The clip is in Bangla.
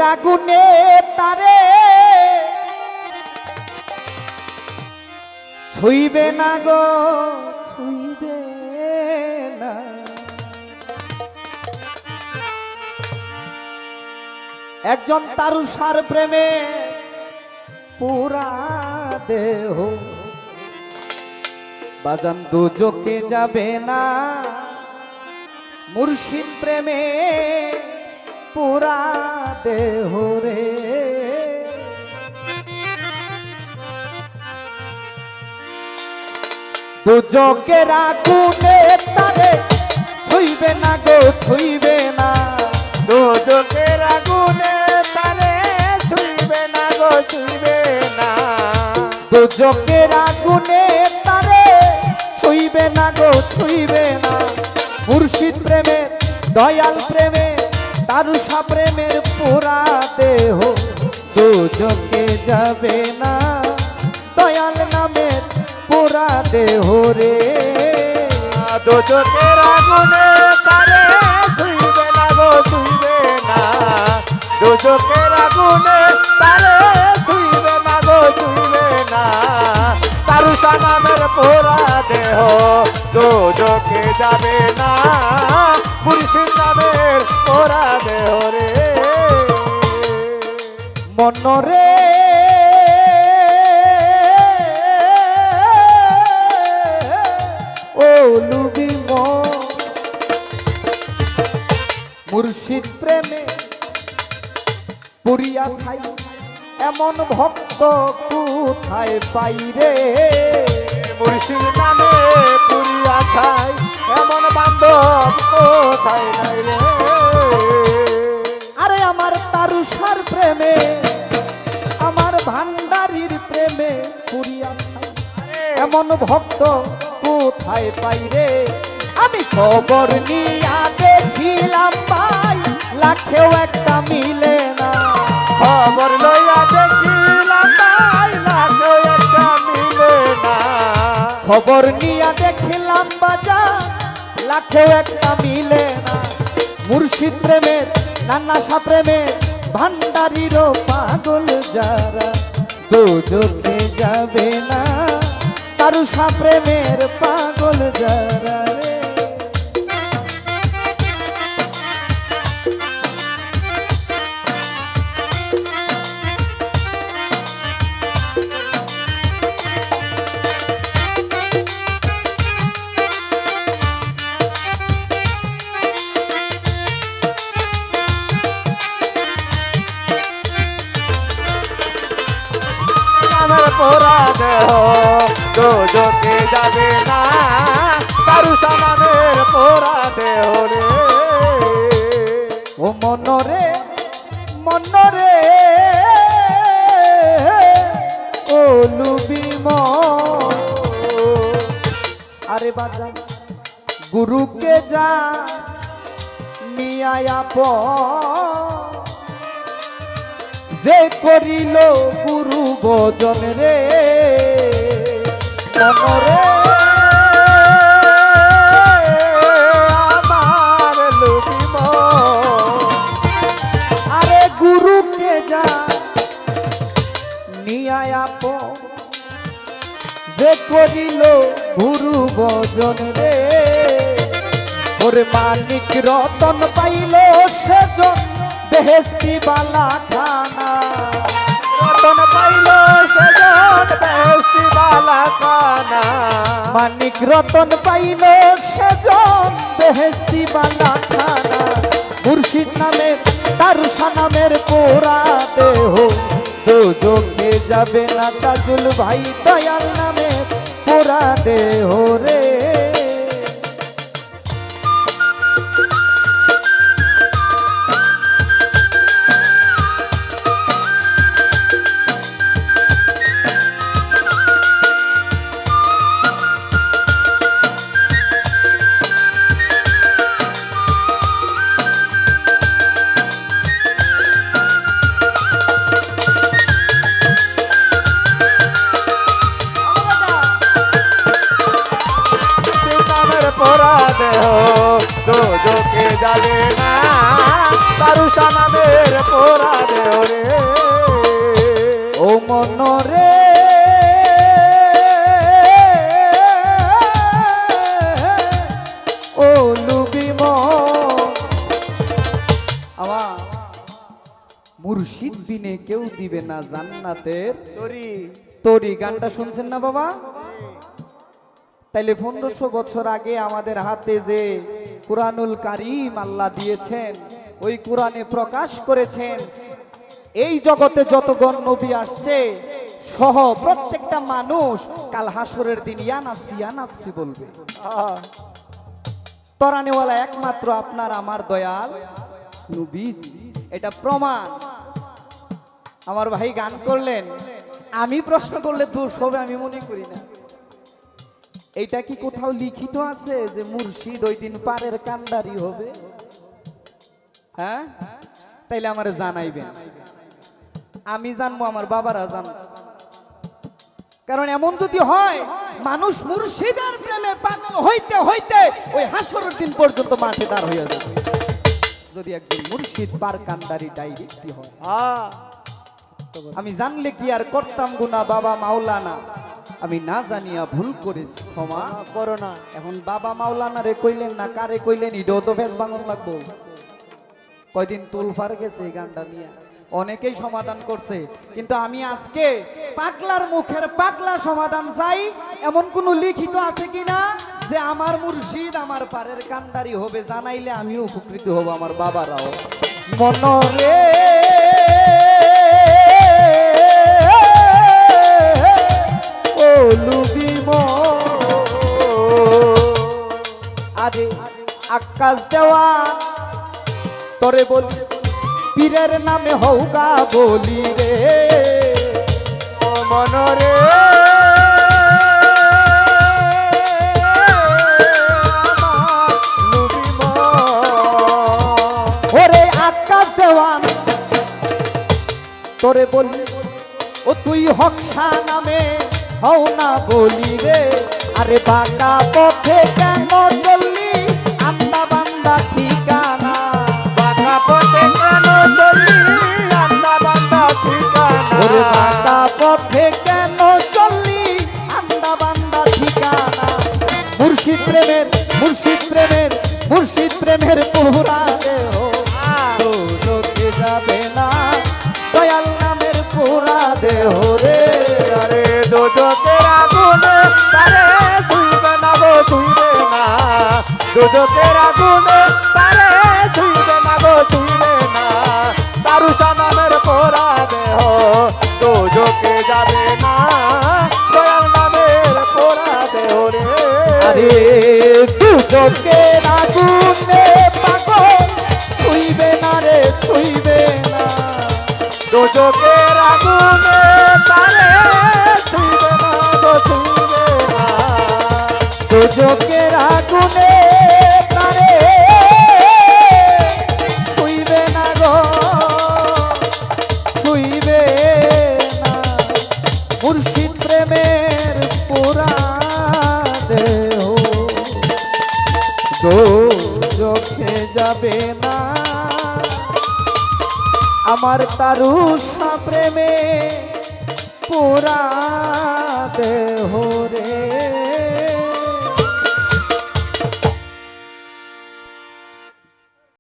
দুজকের আগুনে তারে ছুঁইবে না গো, ছুঁইবে না। একজন তারুষার প্রেমে পুরা দেহ বাজান দুজকে যাবে না, মুর্শিদ প্রেমে পুরা দেহ রে। দুজকের আগুনে তারে ছুঁইবে না গো, ছুঁইবে না। দুজকের আগুনে তারে ছুঁইবে না গো, ছুঁইবে না। দুজকের আগুনে তারে ছুঁইবে না গো, ছুঁইবে না। মুর্শিদ প্রেমের দয়াল প্রেমে তারুষা প্রেমের পুরা দেহ দুজকে যাবে না, দয়াল নামের পুরা দেহ রে। দুজকের আগুনে তারে ছুঁইবে না গো, ছুঁইবে না। দুজকের আগুনে তারে ছুঁইবে না গো, ছুঁইবে না। তারুষা নামের পোড়া দেহ দুজকে যাবে না, মুর্শিদ নামের পোড়া দেহ রে। মনরে ও লুবি মুর্শিদ প্রেমে পুরিয়া ছাই, এমন ভক্ত কোথায় পাই রে। মুর্শিদ নামে পুরিয়া ছাই, এমন বান্ধব কোথায় নাই রে। আরে আমার তারুষার প্রেমে, আমার ভান্ডারির প্রেমে পুরিয়া ছাই, এমন ভক্ত কোথায় পাই রে। আমি খবর নিয়া দেখিলাম ভাই, লাখেও একটা মিলে না। খবর লইয়া দেখিলাম ভাই, লাখেও একটা মিলে না। খবর নিয়া দেখিলাম বাজার, লাখেও একটা মিলে না। মুর্শিদ প্রেমের নান্নাশা প্রেমের ভান্ডারিরও পাগল যারা দুজকে যাবে না, তারুষা প্রেমের পাগল যারা রে। পোড়া দেহ দুজকে যাবে না, তারুষা নামের পোড়া দেহ রে। ও মনরে, মনরে ও লুবি আরে বাজান গুরুকে যা নিয়ায়া প যে করিল গুরু ভজন রে। মনরে আমার লুবিম, আরে গুরুকে যা নিয়ায়া প যে করিল গুরু ভজন রে। ওরে মানিক রতন পাইল সেজন বেহেস্তি বালা খানা। রতন পাইল সেজন বেহেস্তি বালা খানা। মানিক রতন পাইল সেজন বেহেস্তি বালা খানা। মুর্শিদ নামের তারুষা নামের পোড়া দেহ দুজকে যাবে না, তাজুল ভাই দয়াল নামের পোড়া দেহ রে। মুর্শিদ বিনে কেউ দিবে না জান্নাতের তরি তরি। গানটা শুনছেন না বাবা? তাইলে 1500 বছর আগে আমাদের হাতে যে কুরআনুল কারীম আল্লাহ দিয়েছেন, ওই কোরআনে প্রকাশ করেছেন এই জগতে যতগণ নবী আসছে সহ প্রত্যেকটা মানুষ কাল হাসরের দিন ইয়া নাফসি বলবে। তরানেওয়ালা একমাত্র আপনার আমার দয়াল নবীজি। এটা প্রমাণ। আমার ভাই গান করলেন, আমি প্রশ্ন করলে দোষ হবে আমি মনে করি না। এইটা কি কোথাও লিখিত আছে যে মুর্শিদ ওই দিন পারের কান্ডারি হবে? হ্যাঁ, তাইলে আমারে জানাইবেন, আমি জানবো, আমার বাবারা জানবো। কারণ এমন যদি হয় মানুষ মুর্শিদের প্রেমে পাগল হইতে হইতে ওই হাসরের দিন পর্যন্ত মাঠে দাঁড় হয়ে যাবে, যদি একজন মুর্শিদ পার কান্ডারি ডাইরেক্টই হয়। আমি জানলে কি আর করতাম গুনাহ বাবা মাওলানা, আমি না জানিয়া ভুল করেছি, ক্ষমা করো না। এখন বাবা মাওলানা রে কইলেন না কারে কইলেন এটাও তো ফেস বাঙন লাগবো। কয়দিন তুলফার গেছে এই গানটা নিয়ে, অনেকেই সমাধান করছে, কিন্তু আমি আজকে পাগলার মুখের পাগলা সমাধান চাই। এমন কোন লিখিত আছে কিনা যে আমার মুর্শিদ আমার পারের কান্ডারি হবে? জানাইলে আমিও উপকৃত হব, আমার বাবারাও। মনরে ও লুবিম আরে আকাশ দেওয়া তোরে বলি পীরের নামে হৌগা বলি রে ও মনরে ওরে আকাশ দেওয়ান তোরে বলি ও তুই হকসা নামে হও না বলি রে। আরে বাঁকা পথে কেন চললি আন্দা বান্দা ঠিকানা, বাঁকা পথে কেন চললি আন্দা বান্দা ঠিকানা। ওরে বাঁকা পথে কেন চললি আন্দা বান্দা ঠিকানা। মুর্শিদ প্রেমের মুর্শিদ প্রেমের মুর্শিদ প্রেমের পুরা দেহ লোকে যাবে না, দয়াল নামের পুরা দেহ রে। আরে দোজকের আগুনে তারে ছুঁইবে না গো ছুঁইবে না, দোজকের আগুনে তারে ছুঁইবে না গো ছুঁইবে না। তারুষা নামের পোড়া দেহ দোজকে যাবে না, দয়াল নামের পোড়া দেহ রে। আরে দুজকের আগুনে পাগল ছুঁইবে না রে ছুঁইবে না, দোজকের আগুনে তারে ছুঁইবে না গো ছুঁইবে না। দুজকের আগুনে তারে ছুঁইবে না গো ছুঁইবে না। মুর্শিদ প্রেমের পুরা দেহ দোজখে যাবে না, আমার তারুষা প্রেমে পুরা দেহ রে।